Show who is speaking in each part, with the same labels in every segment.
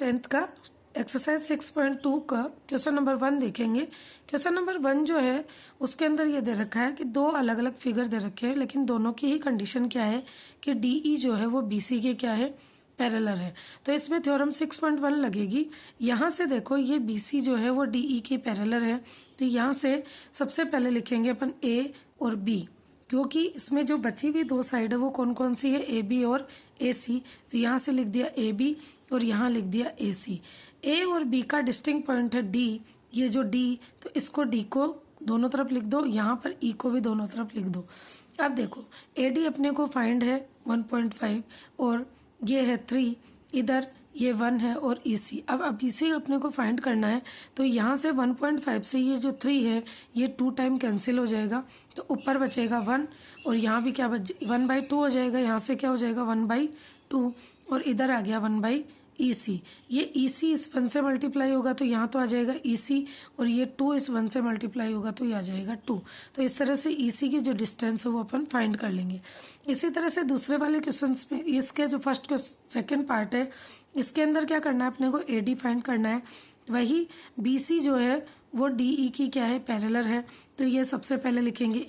Speaker 1: 10th का exercise 6.2 का question number 1 देखेंगे। क्वेश्चन नंबर 1 जो है उसके अंदर ये दे रखा है कि दो अलग अलग फिगर दे रखे हैं, लेकिन दोनों की ही कंडीशन क्या है कि DE जो है वो BC के क्या है, पैरेलल है। तो इसमें थ्योरम 6.1 लगेगी। यहाँ से देखो ये BC जो है वो DE के पैरेलल है, तो यहाँ से सबसे पहले लिखेंगे अपन A और B, क्योंकि इसमें जो बची हुई दो साइड है वो कौन कौन सी है, AB और AC। तो यहाँ से लिख दिया AB और यहाँ लिख दिया AC। A और B का डिस्टिंक्ट पॉइंट है D, ये जो D, तो इसको D को दोनों तरफ लिख दो, यहाँ पर E को भी दोनों तरफ लिख दो। अब देखो AD अपने को फाइंड है 1.5 और ये है 3, इधर ये 1 है और EC। अब EC अपने को फाइंड करना है, तो यहाँ से 1.5 से ये जो 3 है ये 2 टाइम कैंसिल हो जाएगा, तो ऊपर बचेगा 1 और यहाँ भी क्या बच 1/2 हो जाएगा। यहाँ से क्या हो जाएगा 1/2 और इधर आ गया 1/EC। ये EC इस 1 से मल्टीप्लाई होगा तो यहाँ तो आ जाएगा EC, और ये 2 इस 1 से मल्टीप्लाई होगा तो ये आ जाएगा 2। तो इस तरह से EC की जो डिस्टेंस है वो अपन फाइंड कर लेंगे। इसी तरह से दूसरे वाले क्वेश्चंस में इसके जो फर्स्ट सेकंड पार्ट है इसके अंदर क्या करना है, अपने को AD फाइंड करना है। वही BC जो है वो DE की क्या है, पैरेलल है। तो ये सबसे पहले लिखेंगे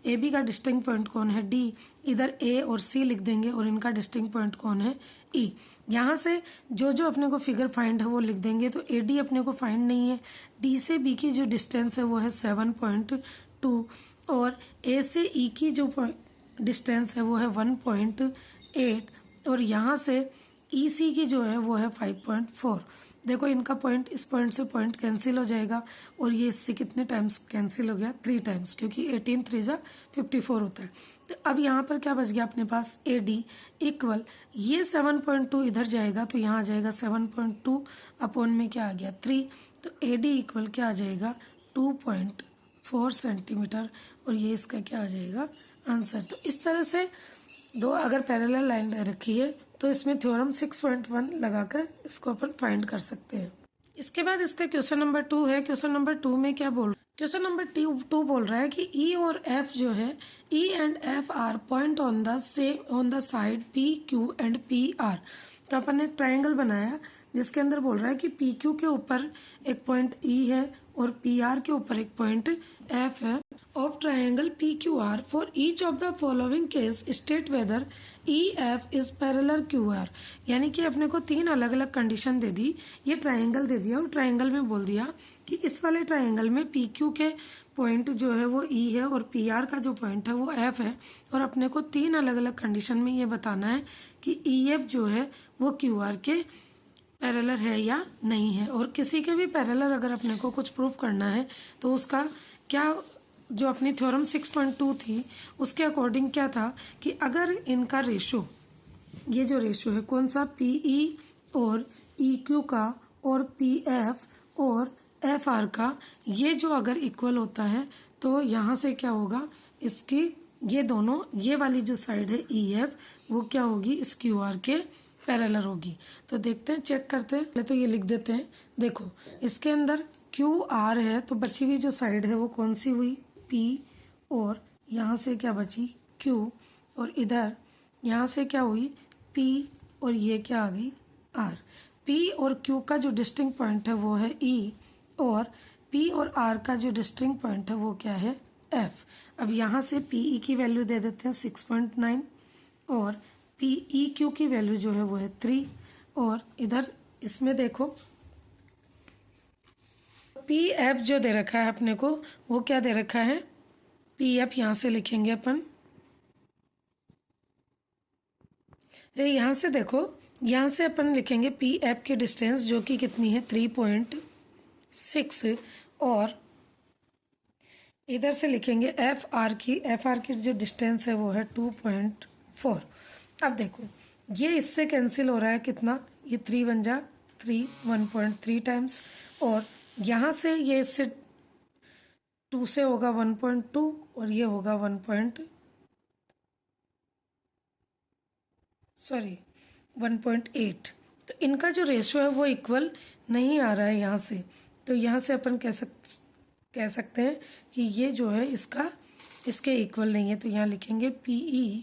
Speaker 1: AB का डिस्टिंक्ट पॉइंट कौन है, D। इधर A और C लिख देंगे और इनका डिस्टिंक्ट पॉइंट कौन है, E। यहाँ से जो जो अपने को फिगर फाइंड है वो लिख देंगे। तो AD अपने को फाइंड नहीं है, D से B की जो डिस्टेंस है वो है 7.2 और A से E की जो डिस्टेंस है वो है 1.8 और यहाँ से EC की जो है वो है 5.4। देखो इनका पॉइंट इस पॉइंट से पॉइंट कैंसिल हो जाएगा और ये इससे कितने टाइम्स कैंसिल हो गया, 3 टाइम्स, क्योंकि 18 3 जा 54 होता है। तो अब यहाँ पर क्या बच गया अपने पास, AD इक्वल ये 7.2 इधर जाएगा तो यहाँ आ जाएगा 7.2 अपॉन में क्या आ गया 3। तो AD इक्वल क्या आ जाएगा 2.4 सेंटीमीटर और ये इसका क्या आ जाएगा आंसर। तो इस तरह से दो अगर पैरेलल लाइन रखी है तो इसमें थ्योरम 6.1 लगाकर इसको अपन फाइंड कर सकते हैं। इसके बाद इसका क्वेश्चन नंबर 2 है। क्वेश्चन नंबर 2 में क्या बोल क्वेश्चन नंबर 2 बोल रहा है कि E और F जो है E and F are point on the side PQ and PR। तो अपन ने एक ट्राइंगल बनाया जिसके अंदर बोल रहा है कि PQ के ऊपर एक पॉइंट E है और PR के ऊपर एक पॉइंट F है। Of triangle PQR for each of the following case state whether EF is parallel QR। यानी कि अपने को 3 अलग अलग कंडीशन दे दी, ये ट्राइंगल दे दिया और ट्राइंगल में बोल दिया कि इस वाले ट्राइंगल में PQ के पॉइंट जो है वो E है और PR का जो पॉइंट है वो F है, और अपने को 3 अलग अलग कंडीशन में ये बताना है कि EF जो है वो QR के पैरेलल है या नहीं है। और किसी के भी पैरेलल अगर अपने को कुछ प्रूफ करना है तो उसका क्या, जो अपनी थ्योरम 6.2 थी उसके अकॉर्डिंग क्या था कि अगर इनका रेशो, ये जो रेशो है कौन सा, PE और EQ का और PF और FR का, ये जो अगर इक्वल होता है तो यहाँ से क्या होगा, इसकी ये दोनों, ये वाली जो साइड है EF वो क्या होगी, इस QR के पैरेलल होगी। तो देखते हैं, चेक करते हैं। पहले तो ये लिख देते हैं। देखो इसके अंदर QR है तो बची हुई जो साइड है वो कौन सी हुई, P, और यहाँ से क्या बची Q, और इधर यहाँ से क्या हुई P और ये क्या आ गई R। P और Q का जो डिस्टिंक्ट पॉइंट है वो है E और P और R का जो डिस्टिंक्ट पॉइंट है वो क्या है F। अब यहाँ से PE की वैल्यू दे देते हैं 6.9 और PEQ की वैल्यू जो है वो है 3, और इधर इसमें देखो PF जो दे रखा है अपने को वो क्या दे रखा है, PF यहाँ से लिखेंगे अपन। यहाँ से देखो, यहाँ से अपन लिखेंगे PF की डिस्टेंस जो कि कितनी है 3.6, और इधर से लिखेंगे FR की जो डिस्टेंस है वो है 2.4। अब देखो ये इससे कैंसिल हो रहा है कितना, ये 3 बन जा 3, 1.3 टाइम्स, और यहाँ से ये इससे 2 से होगा 1.2 और ये होगा 1.8। तो इनका जो रेशियो है वो इक्वल नहीं आ रहा है यहाँ से। तो यहाँ से अपन कह सकते हैं कि ये जो है इसके इक्वल नहीं है। तो यहाँ लिखेंगे PE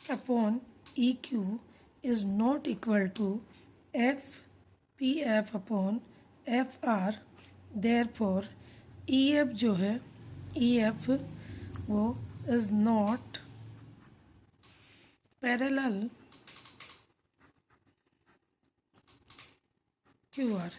Speaker 1: upon EQ is not equal to F P F upon F R, therefore E F जो है, ई एफ वो is not parallel Q R,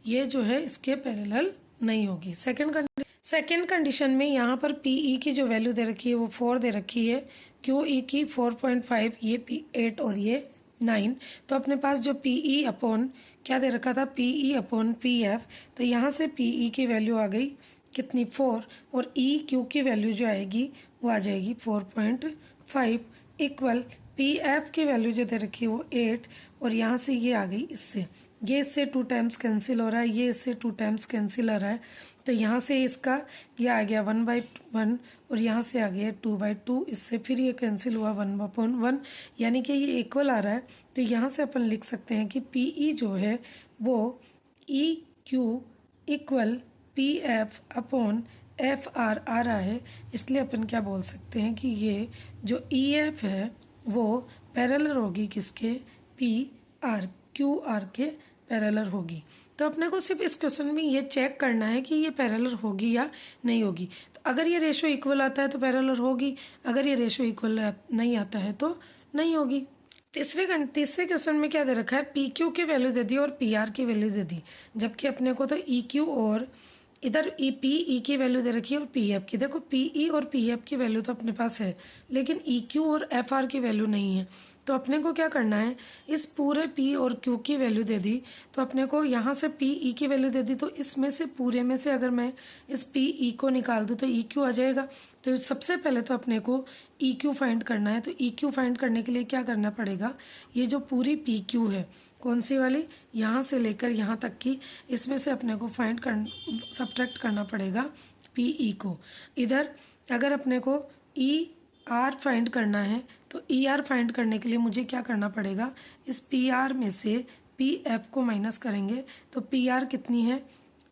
Speaker 1: ये जो है इसके पैरेलल नहीं होगी। सेकेंड कंडीशन में यहाँ पर पी ई की जो वैल्यू दे रखी है वो 4 दे रखी है, क्यू ई की 4.5, ये पी 8 और ये 9। तो अपने पास जो पी ई अपॉन क्या दे रखा था, P E upon P F, तो यहाँ से पी ई की वैल्यू आ गई कितनी 4, और ई क्यू की वैल्यू जो आएगी वो आ जाएगी 4.5 इक्वल पी एफ की वैल्यू जो दे रखी है वो 8, और यहाँ से ये आ गई इससे, ये इससे 2 टाइम्स कैंसिल हो रहा है, ये इससे 2 टाइम्स कैंसिल हो रहा है, तो यहाँ से इसका ये आ गया 1/1 और यहाँ से आ गया 2/2, इससे फिर ये कैंसिल हुआ 1/1, यानी कि ये इक्वल आ रहा है। तो यहाँ से अपन लिख सकते हैं कि पी ई जो है वो E Q equal P F upon F R आ रहा है, इसलिए अपन क्या बोल सकते हैं कि ये जो ई एफ है वो पैरेलल होगी किसके, पी आर, क्यू आर के पैरेलल होगी। तो अपने को सिर्फ इस क्वेश्चन में ये चेक करना है कि ये पैरेलल होगी या नहीं होगी। तो अगर ये रेशो इक्वल आता है तो पैरेलल होगी, अगर ये रेशो इक्वल नहीं आता है तो नहीं होगी। तीसरे क्वेश्चन में क्या दे रखा है, पी क्यू की वैल्यू दे दी और पी आर की वैल्यू दे दी, जबकि अपने को तो ई क्यू और इधर पी ई की वैल्यू दे रखी है और पी एफ की। देखो पी ई और पी एफ की वैल्यू तो अपने पास है, लेकिन ई क्यू और एफ आर की वैल्यू नहीं है। तो अपने को क्या करना है, इस पूरे पी और क्यू की वैल्यू दे दी, तो अपने को यहाँ से पी ई की वैल्यू दे दी, तो इसमें से पूरे में से अगर मैं इस पी ई को निकाल दूँ तो ई क्यू आ जाएगा। तो सबसे पहले तो अपने को ई क्यू फाइंड करना है। तो ई क्यू फाइंड करने के लिए क्या करना पड़ेगा, ये जो पूरी पी क्यू है, कौन सी वाली, यहाँ से लेकर यहाँ तक की, इसमें से अपने को सब्ट्रैक्ट करना पड़ेगा पी ई को। इधर अगर अपने को ई आर फाइंड करना है तो ई आर फाइंड करने के लिए मुझे क्या करना पड़ेगा, इस पी आर में से पी एफ को माइनस करेंगे, तो पी आर कितनी है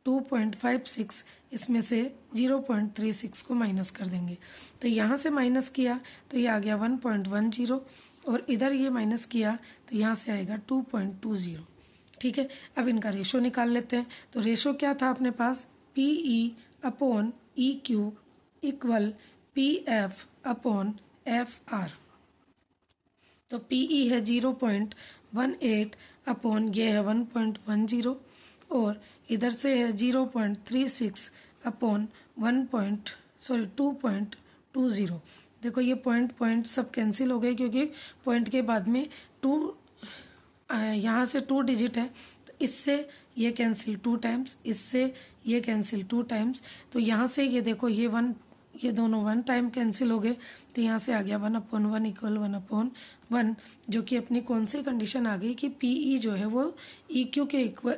Speaker 1: 2.56, इसमें से 0.36 को माइनस कर देंगे। तो यहाँ से माइनस किया तो ये आ गया 1.10, और इधर ये माइनस किया तो यहाँ से आएगा 2.20। ठीक है, अब इनका रेशो निकाल लेते हैं। तो रेशो क्या था अपने पास, P E upon E Q equal P F upon F R. तो पी ई है 0.18 अपॉन ये है 1.10, और इधर से है 0.36 अपॉन 2.20। देखो ये पॉइंट सब कैंसिल हो गए, क्योंकि पॉइंट के बाद में 2 यहाँ से 2 डिजिट है, तो इससे ये कैंसिल 2 टाइम्स, इससे ये कैंसिल 2 टाइम्स, तो यहाँ से ये देखो ये दोनों 1 टाइम कैंसिल हो गए, तो यहाँ से आ गया 1/1 इक्वल 1/1, जो कि अपनी कौन सी कंडीशन आ गई कि पी ई जो है वो ई क्यू के equal,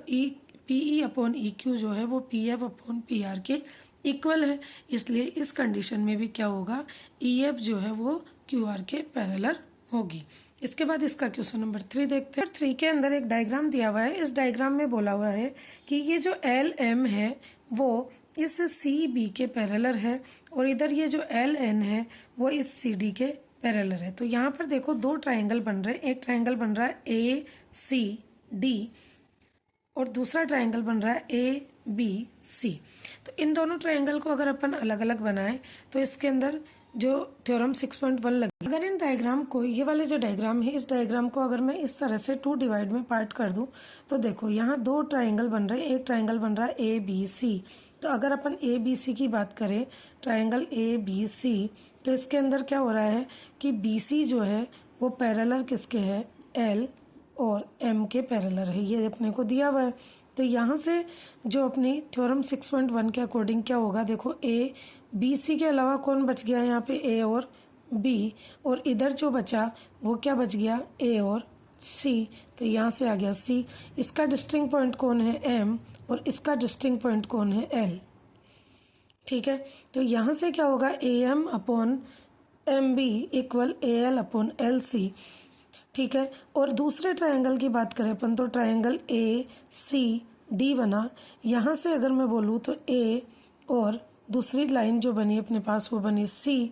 Speaker 1: P E upon E Q जो है वो P F upon P R के इक्वल है। इसलिए इस कंडीशन में भी क्या होगा, ई एफ जो है वो क्यू आर के पैरेलल होगी। इसके बाद इसका क्वेश्चन नंबर 3 देखते हैं। 3 के अंदर एक डायग्राम दिया हुआ है। इस डायग्राम में बोला हुआ है कि ये जो एल एम है वो इस सी बी के पैरेलल है, और इधर ये जो एल एन है वो इस सी डी के पैरेलल है। तो यहाँ पर देखो 2 ट्राइंगल बन रहे हैं, एक ट्राइंगल बन रहा है ए सी डी और दूसरा ट्राइंगल बन रहा है ए बी सी। तो इन दोनों ट्राइंगल को अगर अपन अलग अलग बनाएं तो इसके अंदर जो थ्योरम 6.1 लगे। अगर इन डायग्राम को, ये वाले जो डायग्राम है, इस डायग्राम को अगर मैं इस तरह से 2 डिवाइड में पार्ट कर दूं तो देखो यहाँ 2 ट्राइंगल बन रहे हैं, एक ट्राइंगल बन रहा है ए बी सी। तो अगर अपन ए बी सी की बात करें, ट्राइंगल ए बी सी, तो इसके अंदर क्या हो रहा है कि बी सी जो है वो पैरेलल किसके है, एल और एम के पैरेलल है, ये अपने को दिया हुआ है। तो यहाँ से जो अपनी थ्योरम 6.1 के अकॉर्डिंग क्या होगा, देखो ए बी सी के अलावा कौन बच गया यहाँ पे, ए और बी, और इधर जो बचा वो क्या बच गया, ए और सी। तो यहाँ से आ गया सी, इसका डिस्टिंक्ट पॉइंट कौन है, एम, और इसका डिस्टिंक्ट पॉइंट कौन है, एल। ठीक है, तो यहाँ से क्या होगा, A M upon M B equal A L upon L C. ठीक है, और दूसरे ट्रायंगल की बात करें अपन तो ट्रायंगल ए सी डी बना। यहाँ से अगर मैं बोलूँ तो ए और दूसरी लाइन जो बनी अपने पास वो बनी सी।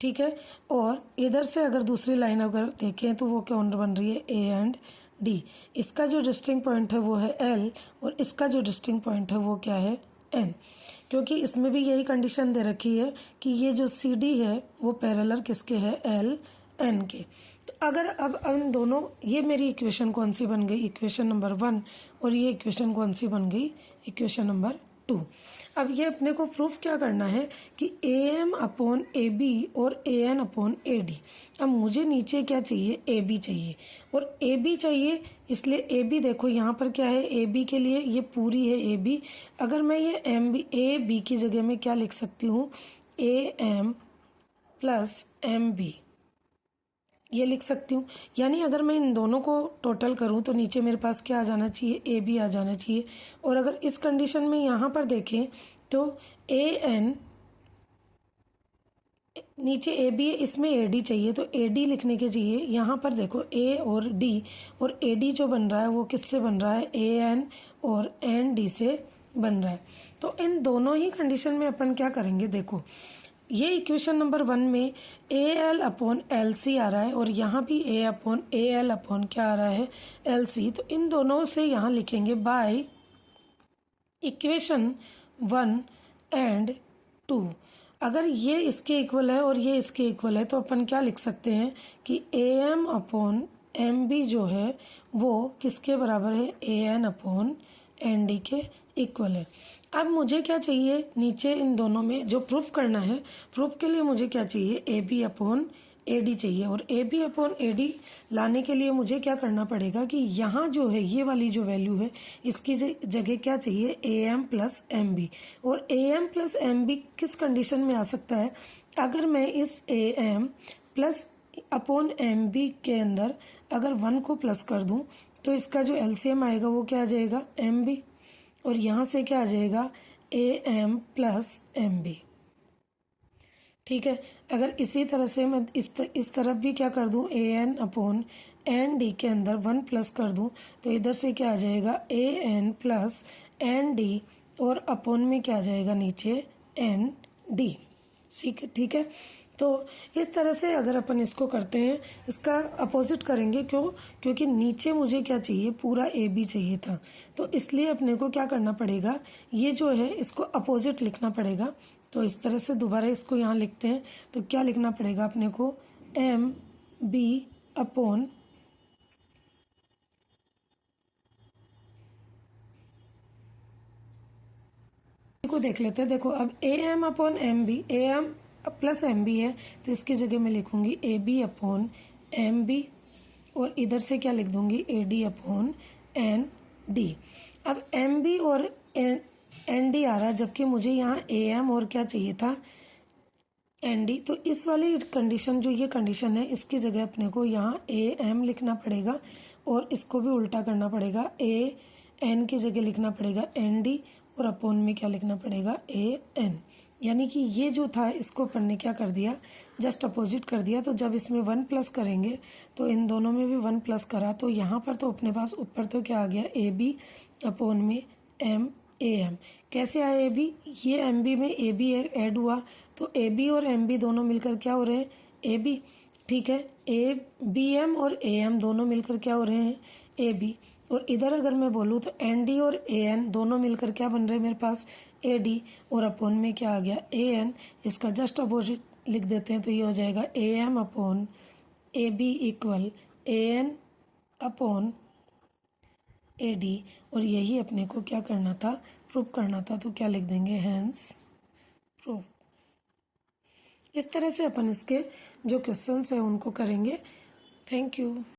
Speaker 1: ठीक है, और इधर से अगर दूसरी लाइन अगर देखें तो वो क्या बन रही है, ए एंड डी। इसका जो रेस्टिंग पॉइंट है वो है एल और इसका जो रेस्टिंग पॉइंट है वो क्या है एन, क्योंकि इसमें भी यही कंडीशन दे रखी है कि ये जो सी डी है वो पैरेलल किसके है एल एन के। तो अगर अब इन दोनों, ये मेरी इक्वेशन कौन सी बन गई, इक्वेशन नंबर 1, और ये इक्वेशन कौन सी बन गई, इक्वेशन नंबर 2। अब ये अपने को प्रूफ क्या करना है कि A M upon A B और A N upon A D. अब मुझे नीचे क्या चाहिए, ए बी चाहिए, और ए बी चाहिए, इसलिए ए बी देखो यहाँ पर क्या है, ए बी के लिए ये पूरी है ए बी। अगर मैं ये एम बी ए बी की जगह में क्या लिख सकती हूँ, A M plus M B, ये लिख सकती हूँ। यानी अगर मैं इन दोनों को टोटल करूँ तो नीचे मेरे पास क्या आ जाना चाहिए, ए बी आ जाना चाहिए। और अगर इस कंडीशन में यहाँ पर देखें तो ए एन, नीचे ए बी है, इसमें ए डी चाहिए, तो ए डी लिखने के चाहिए। यहाँ पर देखो ए और डी, और ए डी जो बन रहा है वो किससे बन रहा है, ए एन और एन डी से बन रहा है। तो इन दोनों ही कंडीशन में अपन क्या करेंगे, देखो ये इक्वेशन नंबर 1 में A L upon L C आ रहा है और यहाँ भी A upon A L upon क्या आ रहा है, एल सी। तो इन दोनों से यहाँ लिखेंगे बाय इक्वेशन 1 एंड 2। अगर ये इसके इक्वल है और ये इसके इक्वल है तो अपन क्या लिख सकते हैं कि A M upon M B जो है वो किसके बराबर है, A N upon N D के इक्वल है। अब मुझे क्या चाहिए, नीचे इन दोनों में जो प्रूफ करना है, प्रूफ के लिए मुझे क्या चाहिए, A B upon A D चाहिए। और A B upon A D लाने के लिए मुझे क्या करना पड़ेगा कि यहाँ जो है ये वाली जो वैल्यू है इसकी जगह क्या चाहिए, A M plus M B. और A M plus M B किस कंडीशन में आ सकता है, अगर मैं इस A M plus upon M B के अंदर अगर 1 को प्लस कर दूं तो इसका जो एलसीएम आएगा वो क्या आ जाएगा, एम बी, और यहाँ से क्या आ जाएगा, A M plus M B. ठीक है, अगर इसी तरह से मैं इस तरफ भी क्या कर दूं, ए एन अपॉन एन डी के अंदर 1 प्लस कर दूं तो इधर से क्या आ जाएगा, A N plus N D, और अपॉन में क्या आ जाएगा नीचे, एन डी। ठीक है, तो इस तरह से अगर अपन इसको करते हैं, इसका अपोजिट करेंगे, क्योंकि नीचे मुझे क्या चाहिए, पूरा ए बी चाहिए था, तो इसलिए अपने को क्या करना पड़ेगा, ये जो है इसको अपोजिट लिखना पड़ेगा। तो इस तरह से दोबारा इसको यहाँ लिखते हैं, तो क्या लिखना पड़ेगा अपने को, एम बी अपॉन को देख लेते हैं। देखो अब A M upon M B, A M plus M B है तो इसकी जगह मैं लिखूंगी A B upon M B, और इधर से क्या लिख दूंगी, A D upon N D. अब एम बी और एन डी आ रहा है, जबकि मुझे यहाँ ए एम और क्या चाहिए था, एन डी। तो इस वाली कंडीशन, जो ये कंडीशन है, इसकी जगह अपने को यहाँ ए एम लिखना पड़ेगा और इसको भी उल्टा करना पड़ेगा, ए एन की जगह लिखना पड़ेगा एन डी, और अपॉन में क्या लिखना पड़ेगा, ए एन। यानी कि ये जो था इसको अपन ने क्या कर दिया, जस्ट अपोजिट कर दिया। तो जब इसमें 1 प्लस करेंगे तो इन दोनों में भी 1 प्लस करा तो यहाँ पर तो अपने पास ऊपर तो क्या आ गया, ए बी अपॉन में एम ए एम। कैसे आया ए बी, ये एम बी में ए बी ऐड हुआ तो ए बी और एम बी दोनों मिलकर क्या हो रहे हैं, ए बी। ठीक है, ए बी एम और ए एम दोनों मिलकर क्या हो रहे हैं, ए बी। और इधर अगर मैं बोलूँ तो एन डी और ए एन दोनों मिलकर क्या बन रहे हैं मेरे पास, ए डी, और अपॉन में क्या आ गया, ए एन। इसका जस्ट अपोजिट लिख देते हैं तो ये हो जाएगा A M upon A B equal A N upon A D. और यही अपने को क्या करना था, प्रूफ करना था, तो क्या लिख देंगे, हैंस प्रूफ। इस तरह से अपन इसके जो क्वेश्चंस हैं उनको करेंगे। Thank you.